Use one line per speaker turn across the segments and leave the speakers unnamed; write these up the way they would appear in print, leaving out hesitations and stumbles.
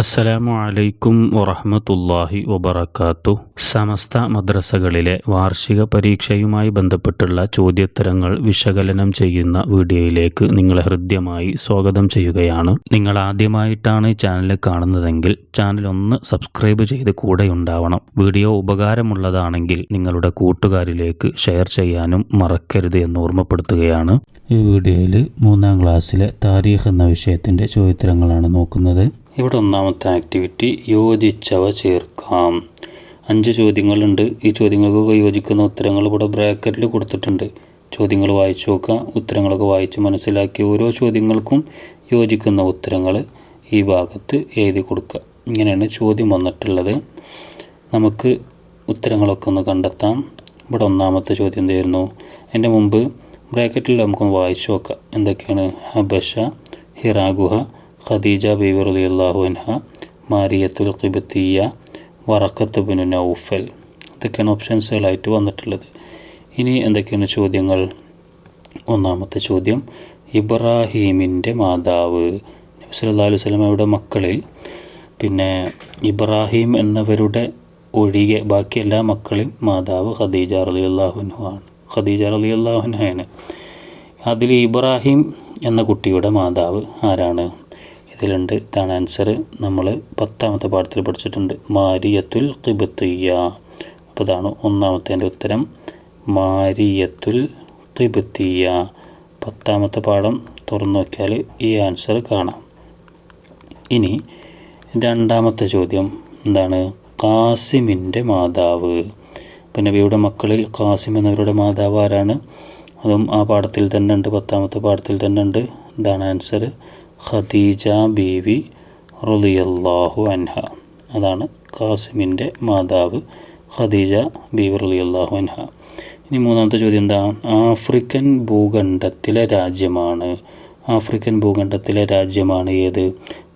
അസ്സലാമു അലൈക്കും വറഹ്മത്തുള്ളാഹി വബറകാതുഹു. സമസ്ത മദ്രസകളിലെ വാർഷിക പരീക്ഷയുമായി ബന്ധപ്പെട്ടുള്ള ചോദ്യോത്തരങ്ങൾ വിശകലനം ചെയ്യുന്ന വീഡിയോയിലേക്ക് നിങ്ങളെ ഹൃദ്യമായി സ്വാഗതം ചെയ്യുകയാണ്. നിങ്ങൾ ആദ്യമായിട്ടാണ് ചാനൽ കാണുന്നതെങ്കിൽ ചാനൽ ഒന്ന് സബ്സ്ക്രൈബ് ചെയ്ത് കൂടെ ഉണ്ടാവണം. വീഡിയോ ഉപകാരമുള്ളതാണെങ്കിൽ നിങ്ങളുടെ കൂട്ടുകാരിലേക്ക് ഷെയർ ചെയ്യാനും മറക്കരുത് എന്ന് ഓർമ്മപ്പെടുത്തുകയാണ്. ഈ വീഡിയോയിൽ 3ാം ക്ലാസ്സിലെ താരീഖ് എന്ന വിഷയത്തിൻ്റെ ചോദ്യോത്തരങ്ങളാണ് നോക്കുന്നത്. ഇവിടെ ഒന്നാമത്തെ ആക്ടിവിറ്റി യോജിച്ചവ ചേർക്കാം. 5 ചോദ്യങ്ങളുണ്ട്. ഈ ചോദ്യങ്ങൾക്കൊക്കെ യോജിക്കുന്ന ഉത്തരങ്ങൾ ഇവിടെ ബ്രാക്കറ്റിൽ കൊടുത്തിട്ടുണ്ട്. ചോദ്യങ്ങൾ വായിച്ചു നോക്കുക. ഉത്തരങ്ങളൊക്കെ വായിച്ച് മനസ്സിലാക്കി ഓരോ ചോദ്യങ്ങൾക്കും യോജിക്കുന്ന ഉത്തരങ്ങൾ ഈ ഭാഗത്ത് എഴുതി കൊടുക്കുക. ഇങ്ങനെയാണ് ചോദ്യം വന്നിട്ടുള്ളത്. നമുക്ക് ഉത്തരങ്ങളൊക്കെ ഒന്ന് കണ്ടെത്താം. ഇവിടെ ഒന്നാമത്തെ ചോദ്യം എന്തായിരുന്നു? എൻ്റെ മുമ്പ് ബ്രാക്കറ്റിൽ നമുക്കൊന്ന് വായിച്ചു നോക്കാം. എന്തൊക്കെയാണ്? ഹബഷ, ഹിറാ ഗുഹ, ഖദീജ ബീവി റളിയല്ലാഹു അൻഹ, മാരിയത്തുൽ ഖിബ്തിയ്യ, വറഖത്ത് ബിനു നൗഫൽ. ഇതൊക്കെയാണ് ഓപ്ഷൻസുകളായിട്ട് വന്നിട്ടുള്ളത്. ഇനി എന്തൊക്കെയാണ് ചോദ്യങ്ങൾ? ഒന്നാമത്തെ ചോദ്യം, ഇബ്രാഹീമിൻ്റെ മാതാവ്. നബി സല്ലല്ലാഹു അലൈഹി വസല്ലമയുടെ മക്കളിൽ ഇബ്രാഹിം എന്നവരുടെ ഒഴികെ ബാക്കി എല്ലാ മക്കളും മാതാവ് ഖദീജ റളിയല്ലാഹു അൻഹ ആണ്. ഖദീജ റളിയല്ലാഹു അൻഹയാണ്. അതിൽ ഇബ്രാഹിം എന്ന കുട്ടിയുടെ മാതാവ് ആരാണ്? ഇതിലുണ്ട്. ഇതാണ് ആൻസർ. നമ്മൾ 10ാമത്തെ പാഠത്തിൽ പഠിച്ചിട്ടുണ്ട്. മാരിയത്തുൽ ഖിബ്തിയ്യ. അപ്പോൾ ഇതാണ് ഒന്നാമത്തേൻ്റെ ഉത്തരം, മാരിയത്തുൽ ഖിബ്തിയ്യ. 10ാമത്തെ പാഠം തുറന്നു നോക്കിയാൽ ഈ ആൻസർ കാണാം. ഇനി 2ാമത്തെ ചോദ്യം എന്താണ്? ഖാസിമിൻ്റെ മാതാവ്. അപ്പോൾ നബിയുടെ മക്കളിൽ ഖാസിം എന്നവരുടെ മാതാവ് ആരാണ്? അതും ആ പാഠത്തിൽ തന്നെ ഉണ്ട്, 10ാമത്തെ പാഠത്തിൽ തന്നെ ഉണ്ട്. ഇതാണ് ആൻസർ, ഖദീജ ബീവി റളിയല്ലാഹു അൻഹ. അതാണ് ഖാസിമിൻ്റെ മാതാവ്, ഖദീജ ബീവി റളിയല്ലാഹു അൻഹ. ഇനി 3ാമത്തെ ചോദ്യം എന്താ? ആഫ്രിക്കൻ ഭൂഖണ്ഡത്തിലെ രാജ്യമാണ്. ആഫ്രിക്കൻ ഭൂഖണ്ഡത്തിലെ രാജ്യമാണ് ഏത്?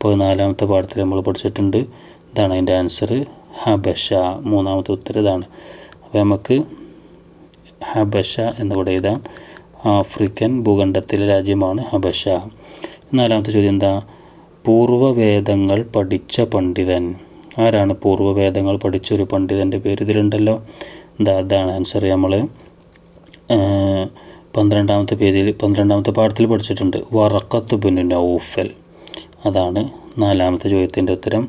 14ാമത്തെ പാഠത്തിൽ നമ്മൾ പഠിച്ചിട്ടുണ്ട്. ഇതാണ് അതിൻ്റെ ആൻസർ, ഹബഷ. 3ാമത്തെ ഉത്തരം ഇതാണ്. അപ്പോൾ നമുക്ക് ഹബഷ എന്നിവിടെ എഴുതാം. ആഫ്രിക്കൻ ഭൂഖണ്ഡത്തിലെ രാജ്യമാണ് ഹബഷ. 4ാമത്തെ ചോദ്യം എന്താ? പൂർവ്വവേദങ്ങൾ പഠിച്ച പണ്ഡിതൻ. ആരാണ് പൂർവ്വവേദങ്ങൾ പഠിച്ച ഒരു പണ്ഡിതൻ്റെ പേര്? ഇതിലുണ്ടല്ലോ. അതാണ് ആൻസർ. നമ്മൾ 12ാമത്തെ പാഠത്തിൽ പഠിച്ചിട്ടുണ്ട്. വറഖത്ത് ബിനു നൗഫൽ. അതാണ് 4ാമത്തെ ചോദ്യത്തിൻ്റെ ഉത്തരം.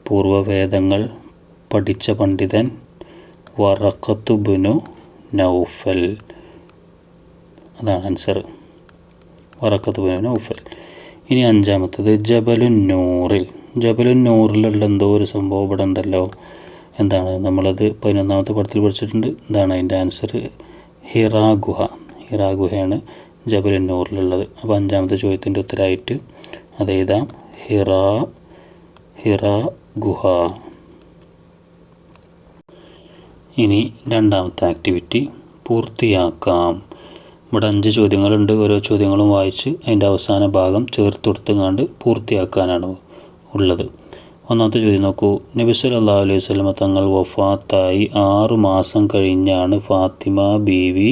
പൂർവ്വവേദങ്ങൾ പഠിച്ച പണ്ഡിതൻ വറഖത്ത് ബിനു നൗഫൽ. അതാണ് ആൻസർ, വറഖത്ത് ബിനു നൗഫൽ. ഇനി 5ാമത്തത് ജബലുൻ നൂറിൽ. ജബലുൻ നൂറിലുള്ള എന്തോ ഒരു സംഭവം ഇവിടെ ഉണ്ടല്ലോ. എന്താണ്? നമ്മളത് 11ാമത്തെ പാഠത്തിൽ പഠിച്ചിട്ടുണ്ട്. ഇതാണ് അതിൻ്റെ ആൻസർ, ഹിറാ ഗുഹ. ഹിറാ ഗുഹയാണ് ജബലുൻ നൂറിലുള്ളത്. അപ്പോൾ 5ാമത്തെ ചോദ്യത്തിൻ്റെ ഉത്തരമായിട്ട് അത് എഴുതാം, ഹിറാ ഗുഹ. ഇനി 2ാമത്തെ ആക്ടിവിറ്റി പൂർത്തിയാക്കാം. ഇവിടെ 5 ചോദ്യങ്ങളുണ്ട്. ഓരോ ചോദ്യങ്ങളും വായിച്ച് അതിൻ്റെ അവസാന ഭാഗം ചേർത്ത് കൊടുത്തുകൊണ്ട് പൂർത്തിയാക്കാനാണ് ഉള്ളത്. 1ാമത്തെ ചോദ്യം നോക്കൂ. നബി സല്ലല്ലാഹു അലൈഹി വസല്ലമ തങ്ങൾ വഫാത്തായി 6 മാസം കഴിഞ്ഞാണ് ഫാത്തിമ ബീവി.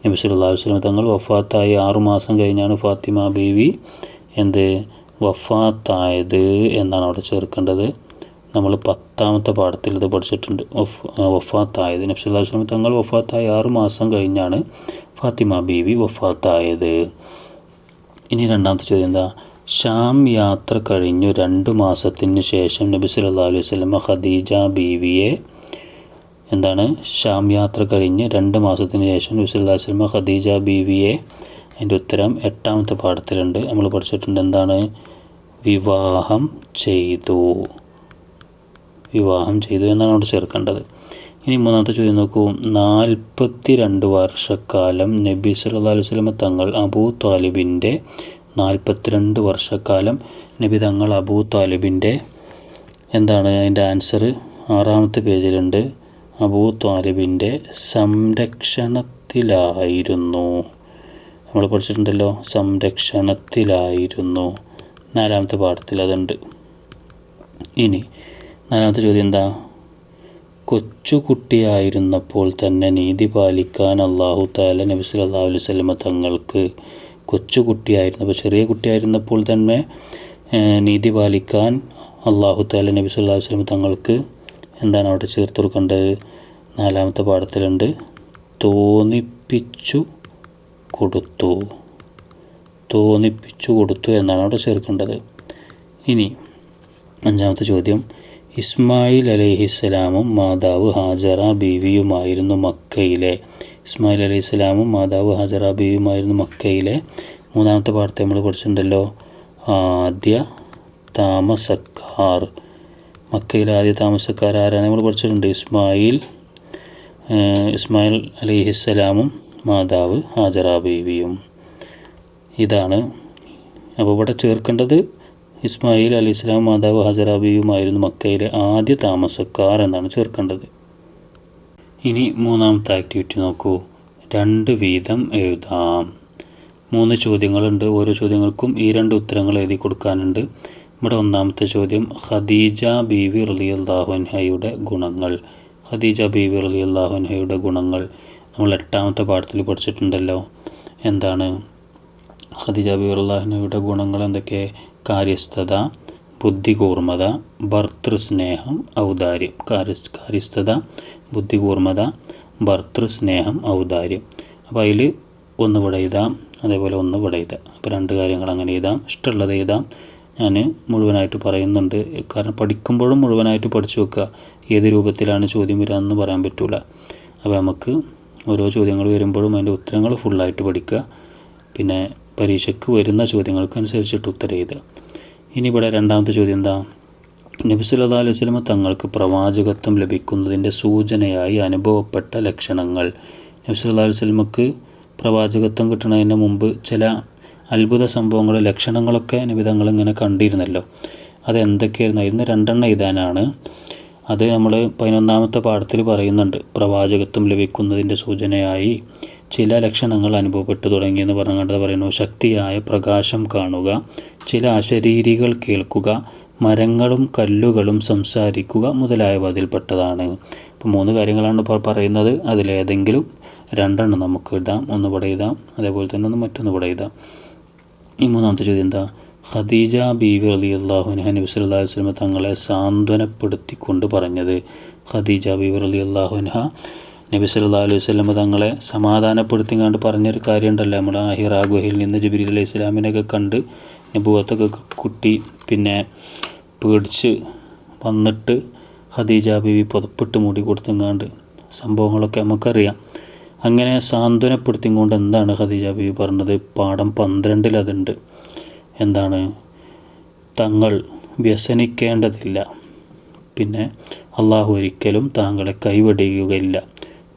നബി സല്ലല്ലാഹു അലൈഹി വസല്ലമ തങ്ങൾ വഫാത്തായി 6 മാസം കഴിഞ്ഞാണ് ഫാത്തിമ ബീവി വഫാത്തായത് എന്നാണ് അവിടെ ചേർക്കേണ്ടത്. നമ്മൾ 10ാമത്തെ പാഠത്തിൽ ഇത് പഠിച്ചിട്ടുണ്ട്. വഫാത്തായത്, നബി സല്ലല്ലാഹു അലൈഹി വസല്ലം തങ്ങൾ വഫാത്തായി 6 മാസം കഴിഞ്ഞാണ് ഫാത്തിമ ബീവി വഫാത്തായത്. ഇനി 2ാമത്തെ ചോദ്യം എന്താ? ഷാം യാത്ര കഴിഞ്ഞു 2 മാസത്തിന് ശേഷം നബി സല്ലല്ലാഹു അലൈഹി വസല്ലം ഖദീജ ബീവിയെ ഷാം യാത്ര കഴിഞ്ഞ് 2 മാസത്തിന് ശേഷം നബി സല്ലല്ലാഹു അലൈഹി വസല്ലം ഖദീജ ബീവിയെ. അതിൻ്റെ ഉത്തരം 8ാമത്തെ പാഠത്തിലുണ്ട്. നമ്മൾ പഠിച്ചിട്ടുണ്ട്. എന്താണ്? വിവാഹം ചെയ്തു എന്നാണ് അവിടെ ചേർക്കേണ്ടത്. ഇനി 3ാമത്തെ ചോദ്യം നോക്കൂ. 42 വർഷക്കാലം നബി സല്ലല്ലാഹു അലൈഹി വസല്ലം തങ്ങൾ അബൂ താലിബിൻ്റെ 42 വർഷക്കാലം നബി തങ്ങൾ അബൂ താലിബിൻ്റെ എന്താണ്? അതിൻ്റെ ആൻസർ 6ാമത്തെ പേജിലുണ്ട്. അബൂ താലിബിൻ്റെ സംരക്ഷണത്തിലായിരുന്നു. നമ്മൾ പഠിച്ചിട്ടുണ്ടല്ലോ, സംരക്ഷണത്തിലായിരുന്നു. 4ാമത്തെ പാഠത്തിൽ അതുണ്ട്. ഇനി 4ാമത്തെ ചോദ്യം എന്താ? കൊച്ചുകുട്ടിയായിരുന്നപ്പോൾ തന്നെ നീതി പാലിക്കാൻ അല്ലാഹു തആല നബി സല്ലല്ലാഹു അലൈഹി വസല്ലം തങ്ങൾക്ക് കൊച്ചുകുട്ടിയായിരുന്നപ്പോൾ ചെറിയ കുട്ടിയായിരുന്നപ്പോൾ തന്നെ നീതി പാലിക്കാൻ അള്ളാഹു തആല നബി സല്ലല്ലാഹു അലൈഹി വസല്ലം തങ്ങൾക്ക് എന്താണ് അവിടെ ചേർത്ത് കൊടുക്കേണ്ടത്? 4ാമത്തെ പാഠത്തിലുണ്ട്, തോന്നിപ്പിച്ചു കൊടുത്തു. തോന്നിപ്പിച്ചു കൊടുത്തു എന്നാണ് അവിടെ ചേർക്കേണ്ടത്. ഇനി 5ാമത്തെ ചോദ്യം, ഇസ്മായിൽ അലൈഹിസ്സലാമും മാതാവ് ഹാജറ ബീവിയുമായിരുന്നു മക്കയിലെ. ഇസ്മായിൽ അലൈഹിസ്സലാമും മാതാവ് ഹാജറ ബീവിയുമായിരുന്നു മക്കയിലെ 3ാമത്തെ പാഠത്തെ നമ്മൾ പഠിച്ചിട്ടുണ്ടല്ലോ, ആദ്യ താമസക്കാർ. മക്കയിലെ ആദ്യ താമസക്കാർ ആരാണ് നമ്മൾ പഠിച്ചിട്ടുണ്ട്? ഇസ്മായിൽ അലൈഹിസ്സലാമും മാതാവ് ഹാജറ ബീവിയും. ഇതാണ് അപ്പോൾ ഇവിടെ ചേർക്കേണ്ടത് ഇസ്മായിൽ അലൈഹിസ്സലാം മാതാവ് ഹാജറ ബീവിയുമായിരുന്നു മക്കയിലെ ആദ്യ താമസക്കാർ എന്നാണ് ചേർക്കേണ്ടത്. ഇനി 3ാമത്തെ ആക്ടിവിറ്റി നോക്കൂ. 2 വീതം എഴുതാം. 3 ചോദ്യങ്ങളുണ്ട്. ഓരോ ചോദ്യങ്ങൾക്കും ഈ 2 ഉത്തരങ്ങൾ എഴുതി കൊടുക്കാനുണ്ട്. ഇവിടെ 1ാമത്തെ ചോദ്യം, ഖദീജ ബീവി റളിയല്ലാഹു അൻഹയുടെ ഗുണങ്ങൾ. ഖദീജ ബീവി റളിയല്ലാഹു അൻഹയുടെ ഗുണങ്ങൾ നമ്മൾ 8ാമത്തെ പാഠത്തിൽ പഠിച്ചിട്ടുണ്ടല്ലോ. എന്താണ് ഖദീജ ബീവി റളിയല്ലാഹു അൻഹയുടെ ഗുണങ്ങൾ? എന്തൊക്കെ? കാര്യസ്ഥത, ബുദ്ധികൂർമ്മത, ഭർതൃസ്നേഹം, ഔദാര്യം. കാര്യസ്ഥത, ബുദ്ധികൂർമ്മത, ഭർതൃസ്നേഹം, ഔദാര്യം. അപ്പോൾ അതിൽ 1 ഇവിടെ എഴുതാം, അതേപോലെ 1 ഇവിടെ എഴുതാം. അപ്പോൾ 2 കാര്യങ്ങൾ അങ്ങനെ എഴുതാം. ഇഷ്ടമുള്ളത് എഴുതാം. ഞാൻ മുഴുവനായിട്ട് പറയുന്നുണ്ട്, കാരണം പഠിക്കുമ്പോഴും മുഴുവനായിട്ട് പഠിച്ചു വെക്കുക. ഏത് രൂപത്തിലാണ് ചോദ്യം വരികയെന്ന് പറയാൻ പറ്റില്ല. അപ്പോൾ നമുക്ക് ഓരോ ചോദ്യങ്ങൾ വരുമ്പോഴും അതിൻ്റെ ഉത്തരങ്ങൾ ഫുള്ളായിട്ട് പഠിക്കുക. പിന്നെ പരീക്ഷയ്ക്ക് വരുന്ന ചോദ്യങ്ങൾക്കനുസരിച്ചിട്ട് ഉത്തരം എഴുതുക. ഇനി ഇവിടെ 2ാമത്തെ ചോദ്യം എന്താ? നബി സല്ലല്ലാഹു അലൈഹി വസല്ലം തങ്ങൾക്ക് പ്രവാചകത്വം ലഭിക്കുന്നതിൻ്റെ സൂചനയായി അനുഭവപ്പെട്ട ലക്ഷണങ്ങൾ. നബി സല്ലല്ലാഹു അലൈഹി വസല്ലമക്ക് പ്രവാചകത്വം കിട്ടുന്നതിന് മുമ്പ് ചില അത്ഭുത സംഭവങ്ങൾ, ലക്ഷണങ്ങളൊക്കെ നബി തങ്ങൾ ഇങ്ങനെ കണ്ടിരുന്നല്ലോ. അതെന്തൊക്കെയായിരുന്നു? അതിന് 2 എഴുതാനാണ്. അത് നമ്മൾ 11ാമത്തെ പാഠത്തിൽ പറയുന്നുണ്ട്. പ്രവാചകത്വം ലഭിക്കുന്നതിൻ്റെ സൂചനയായി ചില ലക്ഷണങ്ങൾ അനുഭവപ്പെട്ടു തുടങ്ങിയെന്ന് പറഞ്ഞുകൊണ്ട് പറയുന്നു. ശക്തിയായ പ്രകാശം കാണുക, ചില അശരീരികൾ കേൾക്കുക, മരങ്ങളും കല്ലുകളും സംസാരിക്കുക മുതലായവ അതിൽപ്പെട്ടതാണ്. അപ്പോൾ 3 കാര്യങ്ങളാണ് പറയുന്നത്. അതിലേതെങ്കിലും 2 നമുക്ക് എഴുതാം. 1 ഇവിടെ എഴുതാം, അതേപോലെ തന്നെ മറ്റൊന്ന് ഇവിടെ എഴുതാം. ഈ 3ാമത്തെ ചോദ്യം എന്താ? ഖദീജ ബീവി റളിയല്ലാഹു അൻഹ നബി സല്ലല്ലാഹു അലൈഹി വസല്ലം തങ്ങളെ സാന്ത്വനപ്പെടുത്തിക്കൊണ്ട് പറഞ്ഞത്. ഖദീജ ബീവി റളിയല്ലാഹു അൻഹ നബി സല്ലല്ലാഹു അലൈഹി വസല്ലം തങ്ങളെ സമാധാനപ്പെടുത്തിക്കൊണ്ട് പറഞ്ഞൊരു കാര്യമുണ്ടല്ലോ. നമ്മൾ ഹിറാ ഗുഹയിൽ നിന്ന് ജിബ്രീൽ അലൈഹി സ്വലാമിനെയൊക്കെ കണ്ട് നബുവത്തൊക്കെ കുട്ടി പിന്നെ പേടിച്ച് വന്നിട്ട് ഖദീജ ബീവി പുതപ്പിട്ട് മൂടി കൊടുത്തെങ്ങാണ്ട് സംഭവങ്ങളൊക്കെ നമുക്കറിയാം. അങ്ങനെ സാന്ത്വനപ്പെടുത്തിക്കൊണ്ട് എന്താണ് ഖദീജ ബീവി പറഞ്ഞത്? പാഠം 12 അതുണ്ട്. എന്താണ്? തങ്ങൾ വ്യസനിക്കേണ്ടതില്ല, പിന്നെ അള്ളാഹു ഒരിക്കലും താങ്കളെ കൈവെടിയുകയില്ല.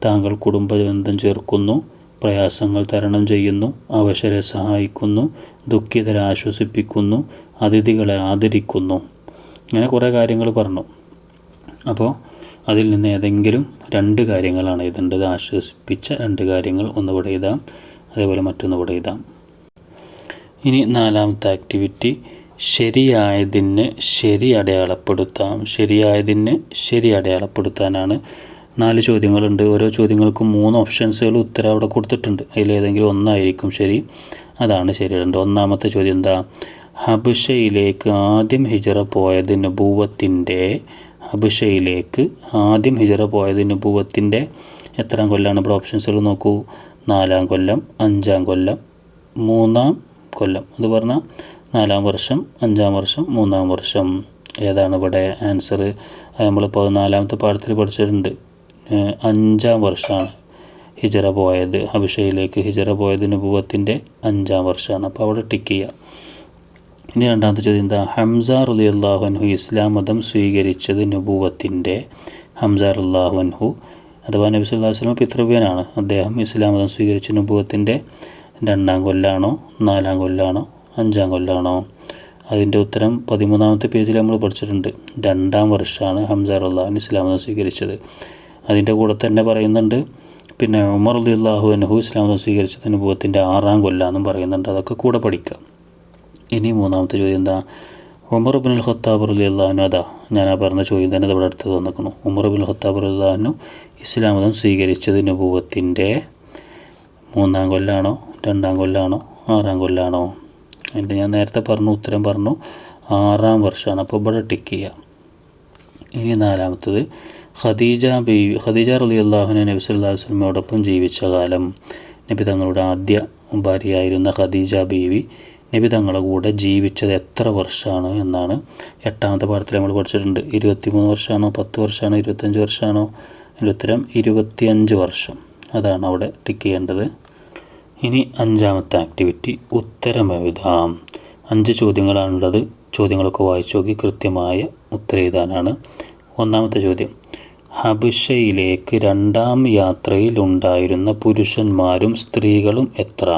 താങ്കൾ കുടുംബബന്ധം ചേർക്കുന്നു, പ്രയാസങ്ങൾ തരണം ചെയ്യുന്നു, അവശരെ സഹായിക്കുന്നു, ദുഃഖിതരെ ആശ്വസിപ്പിക്കുന്നു, അതിഥികളെ ആദരിക്കുന്നു. ഇങ്ങനെ കുറേ കാര്യങ്ങൾ പറഞ്ഞു. അപ്പോൾ അതിൽ നിന്ന് ഏതെങ്കിലും 2 കാര്യങ്ങളാണ് എഴുതേണ്ടത്. ആശ്വസിപ്പിച്ച 2 കാര്യങ്ങൾ 1 ഇവിടെ എഴുതാം, അതേപോലെ മറ്റൊന്ന് ഇവിടെ എഴുതാം. ഇനി 4ാമത്തെ ആക്ടിവിറ്റി, ശരിയായതിന് ശരി അടയാളപ്പെടുത്താം. ശരിയായതിന് ശരി അടയാളപ്പെടുത്താനാണ്. 4 ചോദ്യങ്ങളുണ്ട്. ഓരോ ചോദ്യങ്ങൾക്കും 3 ഓപ്ഷൻസുകൾ ഉത്തരം അവിടെ കൊടുത്തിട്ടുണ്ട്. അതിലേതെങ്കിലും ഒന്നായിരിക്കും ശരി. അതാണ് ശരിയുണ്ട്. 1ാമത്തെ ചോദ്യം എന്താ? ഹബഷയിലേക്ക് ആദ്യം ഹിജറ പോയത് നബുവത്തിൻ്റെ എത്രാം കൊല്ലമാണ്? ഇവിടെ ഓപ്ഷൻസുകൾ നോക്കൂ. 4ാം കൊല്ലം, 5ാം കൊല്ലം, 3ാം കൊല്ലം. അത് പറഞ്ഞാൽ 4ാം വർഷം, 5ാം വർഷം, 3ാം വർഷം. ഏതാണ് ഇവിടെ ആൻസർ? നമ്മൾ 14ാമത്തെ പാഠത്തിൽ പഠിച്ചിട്ടുണ്ട്. 5ാം വർഷമാണ് ഹിജറ പോയത്. ഹബഷയിലേക്ക് ഹിജറ പോയത് നബുവത്തിൻ്റെ 5ാം വർഷമാണ്. അപ്പോൾ അവിടെ ടിക്ക് ചെയ്യുക. ഇനി 2ാമത്തെ ചോദ്യം എന്താ? ഹംസ റളിയല്ലാഹു അൻഹു ഇസ്ലാം മതം സ്വീകരിച്ചത് നബുവത്തിൻ്റെ. ഹംസ റളിയല്ലാഹു അൻഹു അഥവാ നബി സല്ലല്ലാഹു അലൈഹി വസല്ലം പിതൃവ്യനാണ്. അദ്ദേഹം ഇസ്ലാം മതം സ്വീകരിച്ച നബുവത്തിൻ്റെ 2ാം കൊല്ലാണോ, 4ാം കൊല്ലാണോ, 5ാം കൊല്ലാണോ? അതിൻ്റെ ഉത്തരം 13ാമത്തെ പേജിൽ നമ്മൾ പഠിച്ചിട്ടുണ്ട്. 2ാം വർഷമാണ് ഹംസ റളിയല്ലാഹു അൻഹു ഇസ്ലാം മതം സ്വീകരിച്ചത്. അതിൻ്റെ കൂടെ തന്നെ പറയുന്നുണ്ട് പിന്നെ ഉമർ റളിയല്ലാഹു അൻഹു ഇസ്ലാം മതം സ്വീകരിച്ചത് നബുവത്തിൻ്റെ 6ാം കൊല്ലാന്നും പറയുന്നുണ്ട്. അതൊക്കെ കൂടെ പഠിക്കുക. ഇനി 3ാമത്തെ ചോദ്യം എന്താ? ഉമർ ഇബ്നുൽ ഖത്താബ് റളിയല്ലാഹു അൻഹു. അതാ ഞാൻ പറഞ്ഞ ചോദ്യം തന്നെ ഇവിടെ അടുത്ത് തന്നിരിക്കുന്നു. ഉമർ ഇബ്നുൽ ഖത്താബ് റളിയല്ലാഹു അൻഹു ഇസ്ലാം മതം സ്വീകരിച്ചത് നബുവത്തിൻ്റെ 3ാം കൊല്ലാണോ, 2ാം കൊല്ലാണോ, 6ാം കൊല്ലാണോ? അതിൻ്റെ ഞാൻ നേരത്തെ പറഞ്ഞു, ഉത്തരം പറഞ്ഞു. 6-ാം വർഷമാണ്. അപ്പോൾ ഇവിടെ ടിക്ക് ചെയ്യുക. ഇനി 4-മത്തത് ഖദീജ റളിയല്ലാഹു അൻഹ നബി സല്ലല്ലാഹു അലൈഹി വസല്ലമയോടൊപ്പം ജീവിച്ച കാലം. നബി തങ്ങളുടെ ആദ്യ ഭാര്യയായിരുന്ന ഖദീജ ബീവി നബി തങ്ങളുടെ കൂടെ ജീവിച്ചത് എത്ര വർഷമാണ് എന്നാണ് 8-ാമത്തെ പാഠത്തിൽ നമ്മൾ പഠിച്ചിട്ടുണ്ട്. 23 വർഷമാണോ 10 വർഷമാണോ 25 വർഷമാണോ? അതിൻ്റെ ഉത്തരം 25 വർഷം. അതാണ് അവിടെ ടിക്ക് ചെയ്യേണ്ടത്. ഇനി 5-ാമത്തെ ആക്ടിവിറ്റി ഉത്തരം എഴുതാം. 5 ചോദ്യങ്ങളാണുള്ളത്. ചോദ്യങ്ങളൊക്കെ വായിച്ചു നോക്കി കൃത്യമായ ഉത്തരം എഴുതാനാണ്. 1-ാമത്തെ ചോദ്യം, ഹബിഷയിലേക്ക് 2-ാം യാത്രയിൽ ഉണ്ടായിരുന്ന പുരുഷന്മാരും സ്ത്രീകളും എത്ര?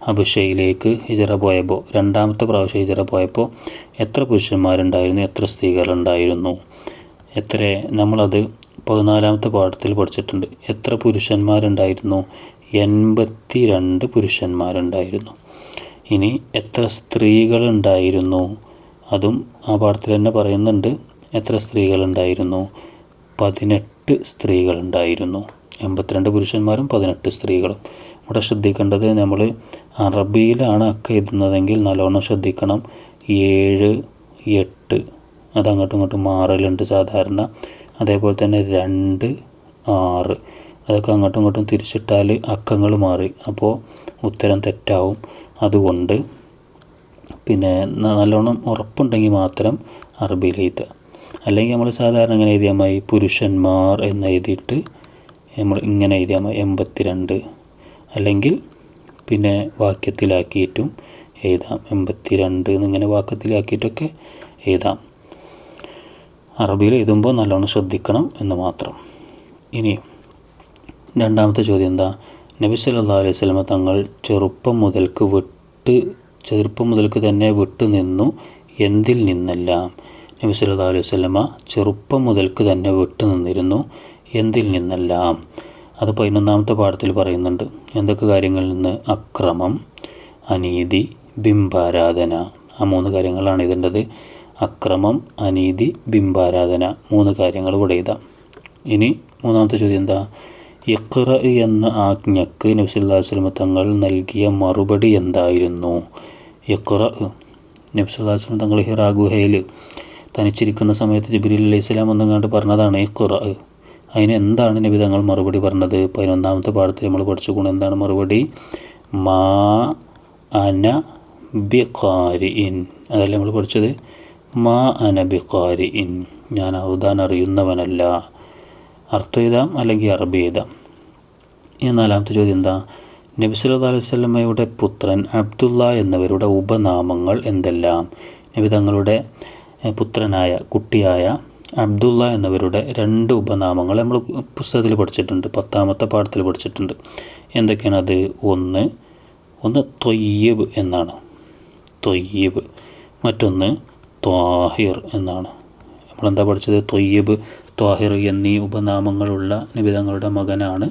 ഹബിഷയിലേക്ക് ഹിജറ പോയപ്പോൾ 2-ാമത്തെ പ്രാവശ്യം ഹിജറ പോയപ്പോൾ എത്ര പുരുഷന്മാരുണ്ടായിരുന്നു, എത്ര സ്ത്രീകളുണ്ടായിരുന്നു? നമ്മളത് 14-ാമത്തെ പാഠത്തിൽ പഠിച്ചിട്ടുണ്ട്. എത്ര പുരുഷന്മാരുണ്ടായിരുന്നു? 82 പുരുഷന്മാരുണ്ടായിരുന്നു. ഇനി എത്ര സ്ത്രീകളുണ്ടായിരുന്നു? അതും ആ പാഠത്തിൽ തന്നെ പറയുന്നുണ്ട്. എത്ര സ്ത്രീകളുണ്ടായിരുന്നു? 18 സ്ത്രീകളുണ്ടായിരുന്നു. 82 പുരുഷന്മാരും 18 സ്ത്രീകളും. ഇവിടെ ശ്രദ്ധിക്കേണ്ടത്, നമ്മൾ അറബിയിലാണ് അക്ക എഴുതുന്നതെങ്കിൽ നല്ലോണം ശ്രദ്ധിക്കണം. 7, 8 അതങ്ങോട്ടും ഇങ്ങോട്ടും മാറലുണ്ട് സാധാരണ. അതേപോലെ തന്നെ 2, 6 അതൊക്കെ അങ്ങോട്ടും ഇങ്ങോട്ടും തിരിച്ചിട്ടാൽ അക്കങ്ങൾ മാറി, അപ്പോൾ ഉത്തരം തെറ്റാവും. അതുകൊണ്ട് നല്ലോണം ഉറപ്പുണ്ടെങ്കിൽ മാത്രം അറബിയിൽ എഴുതുക. അല്ലെങ്കിൽ നമ്മൾ സാധാരണ ഇങ്ങനെ എഴുതിയാൽ മതി, പുരുഷന്മാർ എന്ന് എഴുതിയിട്ട് നമ്മൾ ഇങ്ങനെ എഴുതിയാൽ മതി 82. അല്ലെങ്കിൽ വാക്യത്തിലാക്കിയിട്ടും എഴുതാം. 82 എന്നിങ്ങനെ വാക്യത്തിലാക്കിയിട്ടൊക്കെ എഴുതാം. അറബിയിൽ എഴുതുമ്പോൾ നല്ലോണം ശ്രദ്ധിക്കണം എന്ന് മാത്രം. ഇനി 2-ാമത്തെ ചോദ്യം എന്താ? നബി സല്ലല്ലാഹു അലൈഹി വസല്ലമ തങ്ങൾ ചെറുപ്പം മുതൽക്ക് തന്നെ വിട്ടു നിന്നു എന്തിൽ നിന്നെല്ലാം? നബി സല്ലല്ലാഹു അലൈഹി വസല്ലമ ചെറുപ്പം മുതൽക്ക് തന്നെ വിട്ടു നിന്നിരുന്നു എന്തിൽ നിന്നെല്ലാം? അത് 11-ാമത്തെ പാഠത്തിൽ പറയുന്നുണ്ട്. എന്തൊക്കെ കാര്യങ്ങളിൽ നിന്ന്? അക്രമം, അനീതി, ബിംബാരാധന. ആ 3 കാര്യങ്ങളാണ് എഴുതേണ്ടത്. അക്രമം, അനീതി, ബിംബാരാധന 3 കാര്യങ്ങൾ ഇവിടെ എഴുതാം. ഇനി 3-ാമത്തെ ചോദ്യം എന്താ? ഇഖ്റ എന്ന ആജ്ഞക്ക് നബി സല്ലല്ലാഹു അലൈഹി വസല്ലമ തങ്ങൾ നൽകിയ മറുപടി എന്തായിരുന്നു? ഇഖ്റ, നബി സല്ലല്ലാഹു അലൈഹി വസല്ലമ തങ്ങൾ ഹിറാ ഗുഹയിൽ തനിച്ചിരിക്കുന്ന സമയത്ത് ജിബ്രീൽ അലൈഹിസ്സലാം വന്നങ്ങാണ്ട് പറഞ്ഞതാണ് ഇഖ്റ. അതിന് എന്താണ് നബി തങ്ങൾ മറുപടി പറഞ്ഞത്? 11-ാമത്തെ പാഠത്തിൽ നമ്മൾ പഠിച്ചുകൊണ്ട് എന്താണ് മറുപടി? മാ അന ബിഖാരിഇൻ. അതല്ലേ നമ്മൾ പഠിച്ചത്? മാ അന ബിഖാരിഇൻ, ഞാൻ ഓതാൻ അറിയുന്നവനല്ല. അർത്ഥം എഴുതാം അല്ലെങ്കിൽ അറബി എഴുതാം. ഇനി 4-ാമത്തെ ചോദ്യം എന്താ? നബി സല്ലല്ലാഹു അലൈഹി വസല്ലമയുടെ പുത്രൻ അബ്ദുള്ള എന്നവരുടെ ഉപനാമങ്ങൾ എന്തെല്ലാം? നബി തങ്ങളുടെ പുത്രനായ കുട്ടിയായ അബ്ദുള്ള എന്നവരുടെ 2 ഉപനാമങ്ങൾ നമ്മൾ പുസ്തകത്തിൽ പഠിച്ചിട്ടുണ്ട്. 10-ാമത്തെ പാഠത്തിൽ പഠിച്ചിട്ടുണ്ട്. എന്തൊക്കെയാണത്? ഒന്ന് ത്വയ്യിബ് എന്നാണ്, ത്വയ്യിബ്. മറ്റൊന്ന് ത്വാഹിർ എന്നാണ്. നമ്മളെന്താ പഠിച്ചത്? ത്വയ്യിബ്, ത്വാഹിർ എന്നീ ഉപനാമങ്ങളുള്ള നബി തങ്ങളുടെ മകനാണ്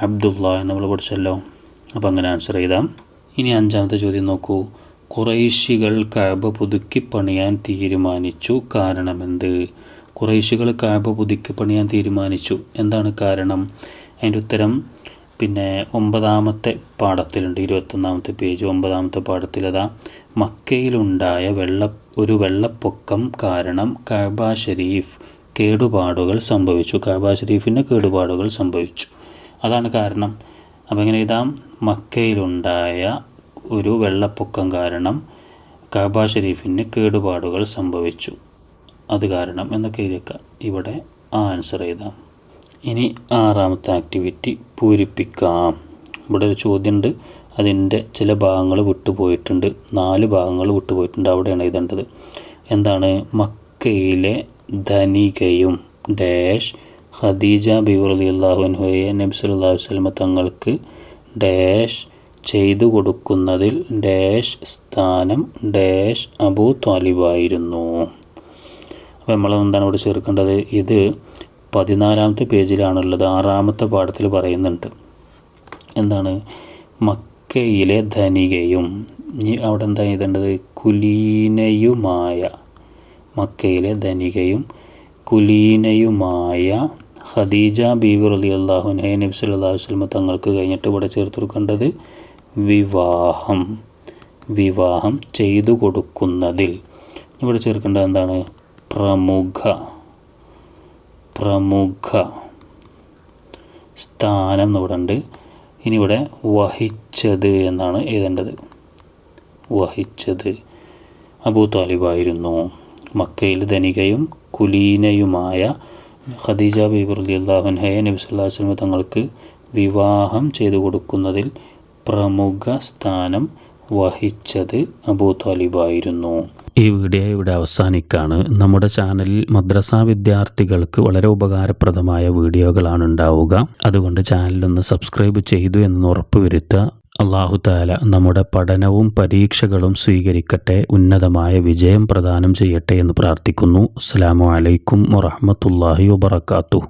അബ്ദുള്ള എന്ന് നമ്മൾ പഠിച്ചല്ലോ. അപ്പോൾ അങ്ങനെ ആൻസർ ചെയ്താം. ഇനി 5-ാമത്തെ ചോദ്യം നോക്കൂ. ഖുറൈശികൾ കഅബ പുതുക്കി പണിയാൻ തീരുമാനിച്ചു, കാരണമെന്ത്? ഖുറൈശികൾ കഅബ പുതുക്കി പണിയാൻ തീരുമാനിച്ചു, എന്താണ് കാരണം? അതിൻ്റെ ഉത്തരം 9-ാമത്തെ പാഠത്തിലുണ്ട്. 21-ാമത്തെ പേജ് 9-ാമത്തെ പാഠത്തിലതാ, മക്കയിലുണ്ടായ ഒരു വെള്ളപ്പൊക്കം കാരണം കഅബ ഷരീഫ് കേടുപാടുകൾ സംഭവിച്ചു. കഅബ ഷരീഫിന് കേടുപാടുകൾ സംഭവിച്ചു, അതാണ് കാരണം. അപ്പോൾ എങ്ങനെ എഴുതാം? മക്കയിലുണ്ടായ ഒരു വെള്ളപ്പൊക്കം കാരണം കഅബ ഷരീഫിന് കേടുപാടുകൾ സംഭവിച്ചു, അത് കാരണം എന്നൊക്കെ എഴുതിയേക്കാം. ഇവിടെ ആൻസർ എഴുതാം. ഇനി 6-ാമത്തെ ആക്ടിവിറ്റി പൂരിപ്പിക്കാം. ഇവിടെ ഒരു ചോദ്യമുണ്ട്, അതിൻ്റെ ചില ഭാഗങ്ങൾ വിട്ടുപോയിട്ടുണ്ട്. 4 ഭാഗങ്ങൾ വിട്ടുപോയിട്ടുണ്ട്, അവിടെയാണ് എഴുതേണ്ടത്. എന്താണ്? മക്കയിലെ ധനികയും ഡാഷ് ഖദീജ ബീവി റളിയല്ലാഹു അൻഹയെ നബി സല്ലല്ലാഹു അലൈഹി വസല്ലമ തങ്ങൾക്ക് ഡാഷ് ചെയ്തു കൊടുക്കുന്നതിൽ ഡാഷ് സ്ഥാനം ഡാഷ് അബൂ ത്വാലിബായിരുന്നു. അപ്പോൾ നമ്മളെന്താണ് ഇവിടെ ചേർക്കേണ്ടത്? ഇത് 14-ാമത്തെ പേജിലാണുള്ളത്. 6-ാമത്തെ പാഠത്തിൽ പറയുന്നുണ്ട്. എന്താണ്? മക്കയിലെ ധനികയും, അവിടെ എന്താ എഴുതേണ്ടത്? കുലീനയുമായ, മക്കയിലെ ധനികയും കുലീനയുമായ ഖദീജ ബീവി റളിയല്ലാഹു അൻഹയെ നബി സല്ലല്ലാഹു അലൈഹി വസല്ലം തങ്ങൾക്ക് കഴിഞ്ഞിട്ട് ഇവിടെ ചേർത്ത് കൊടുക്കേണ്ടത് വിവാഹം ചെയ്തു കൊടുക്കുന്നതിൽ. ഇവിടെ ചേർക്കേണ്ടത് എന്താണ്? പ്രമുഖ. പ്രമുഖ സ്ഥാനം എന്നിവിടെ ഉണ്ട്. ഇനി ഇവിടെ വഹിച്ചത് എന്നാണ് എഴുതേണ്ടത്. വഹിച്ചത് അബൂ താലിബായിരുന്നു. മക്കയിൽ ധനികയും കുലീനയുമായ ഖദീജ ബീബി റളിയല്ലാഹു അൻഹയെ നബി സല്ലല്ലാഹു അലൈഹി വസല്ലം തങ്ങൾക്ക് വിവാഹം ചെയ്തു കൊടുക്കുന്നതിൽ പ്രമുഖ സ്ഥാനം വഹിച്ചത് അബൂ താലിബായിരുന്നു. ഈ വീഡിയോ ഇവിടെ അവസാനിക്കുകയാണ്. നമ്മുടെ ചാനലിൽ മദ്രസ വിദ്യാർത്ഥികൾക്ക് വളരെ ഉപകാരപ്രദമായ വീഡിയോകളാണ് ഉണ്ടാവുക. അതുകൊണ്ട് ചാനലൊന്ന് സബ്സ്ക്രൈബ് ചെയ്തു എന്ന് ഉറപ്പുവരുത്തുക. അല്ലാഹു തആല നമ്മുടെ പഠനവും പരീക്ഷകളും സ്വീകരിക്കട്ടെ, ഉന്നതമായ വിജയം പ്രദാനം ചെയ്യട്ടെ എന്ന് പ്രാർത്ഥിക്കുന്നു. അസ്സലാമു അലൈക്കും വറഹ്മത്തുള്ളാഹി വബറകാതുഹു.